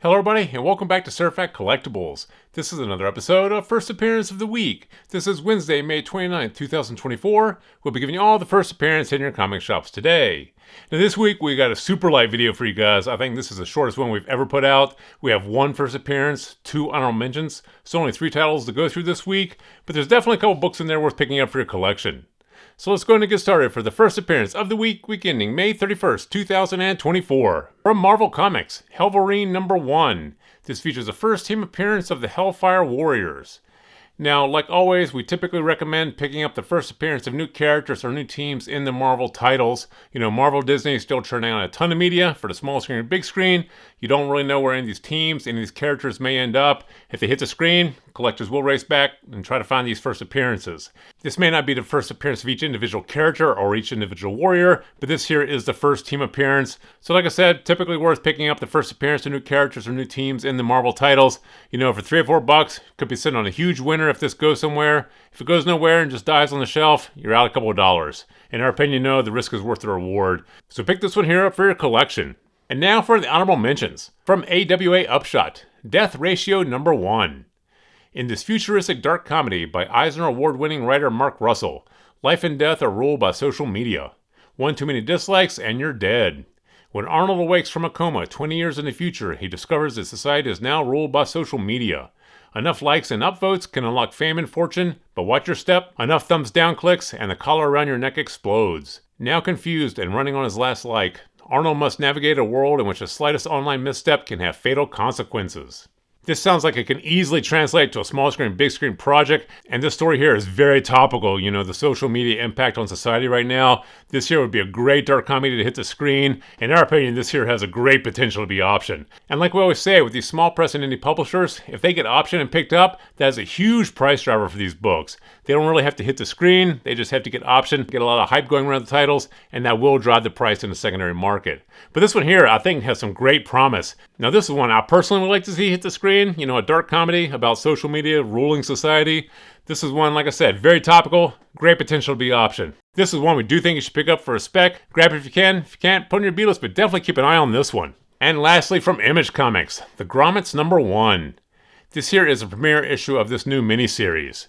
Hello everybody, and welcome back to Surfat Collectibles. This is another episode of First Appearance of the Week. This is Wednesday, May 29th, 2024. We'll be giving you all the first appearance in your comic shops today. Now this week we got a super light video for you guys. I think this is the shortest one we've ever put out. We have one first appearance, two honorable mentions, so only 3 titles to go through this week, but there's definitely a couple books in there worth picking up for your collection. So let's go ahead and get started for the first appearance of the week ending May 31st, 2024. From Marvel Comics, Hellverine number 1. This features the first team appearance of the Hellfire Warriors. Now, like always, we typically recommend picking up the first appearance of new characters or new teams in the Marvel titles. You know, Marvel Disney is still churning out a ton of media for the small screen and big screen. You don't really know where any of these teams, any of these characters may end up. If they hit the screen, collectors will race back and try to find these first appearances. This may not be the first appearance of each individual character or each individual warrior, but this here is the first team appearance. So like I said, typically worth picking up the first appearance of new characters or new teams in the Marvel titles. You know, for $3 or $4, could be sitting on a huge winner if this goes somewhere. If it goes nowhere and just dies on the shelf, you're out a couple of dollars. In our opinion, no, the risk is worth the reward. So pick this one here up for your collection. And now for the honorable mentions. From AWA Upshot, Death Ratio number 1. In this futuristic dark comedy by Eisner Award-winning writer Mark Russell, life and death are ruled by social media. One too many dislikes and you're dead. When Arnold awakes from a coma 20 years in the future, he discovers that society is now ruled by social media. Enough likes and upvotes can unlock fame and fortune, but watch your step, enough thumbs down clicks, and the collar around your neck explodes. Now confused and running on his last like, Arnold must navigate a world in which the slightest online misstep can have fatal consequences. This sounds like it can easily translate to a small screen, big screen project, and this story here is very topical. You know, the social media impact on society right now. This here would be a great dark comedy to hit the screen. In our opinion, this here has a great potential to be optioned. And like we always say, with these small press and indie publishers, if they get optioned and picked up, that is a huge price driver for these books. They don't really have to hit the screen, they just have to get optioned, get a lot of hype going around the titles, and that will drive the price in the secondary market. But this one here, I think, has some great promise. Now this is one I personally would like to see hit the screen. You know, a dark comedy about social media ruling society. This is one, like I said, very topical, great potential to be optioned. This is one we do think you should pick up for a spec. Grab it if you can. If you can't, put on your B-list, but definitely keep an eye on this one. And lastly, from Image Comics, The Grommets number 1. This here is a premiere issue of this new miniseries.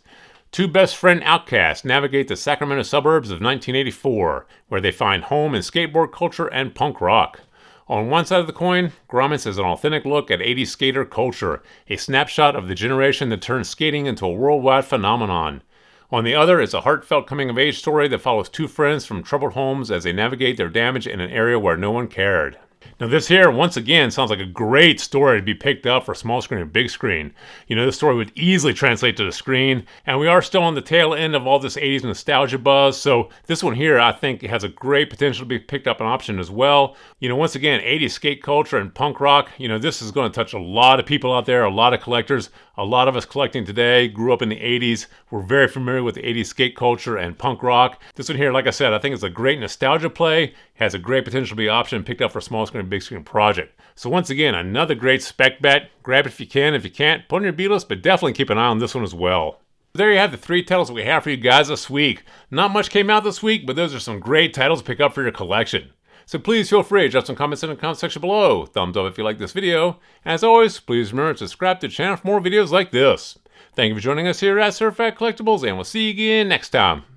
Two best friend outcasts navigate the Sacramento suburbs of 1984, where they find home in skateboard culture and punk rock. On one side of the coin, Grommets is an authentic look at 80s skater culture, a snapshot of the generation that turned skating into a worldwide phenomenon. On the other is a heartfelt coming-of-age story that follows two friends from troubled homes as they navigate their damage in an area where no one cared. Now this here, once again, sounds like a great story to be picked up for small screen and big screen. You know, this story would easily translate to the screen, and we are still on the tail end of all this 80s nostalgia buzz, so this one here, I think, has a great potential to be picked up an option as well. You know, once again, 80s skate culture and punk rock, you know, this is going to touch a lot of people out there, a lot of collectors. A lot of us collecting today grew up in the 80s. We're very familiar with the 80s skate culture and punk rock. This one here, like I said, I think it's a great nostalgia play. Has a great potential to be option picked up for a small screen, big screen project. So once again, another great spec bet. Grab it if you can. If you can't, put on your B-list, but definitely keep an eye on this one as well. There you have the 3 titles we have for you guys this week. Not much came out this week, but those are some great titles to pick up for your collection. So please feel free to drop some comments in the comment section below. Thumbs up if you like this video. And as always, please remember to subscribe to the channel for more videos like this. Thank you for joining us here at Surfat Collectibles, and we'll see you again next time.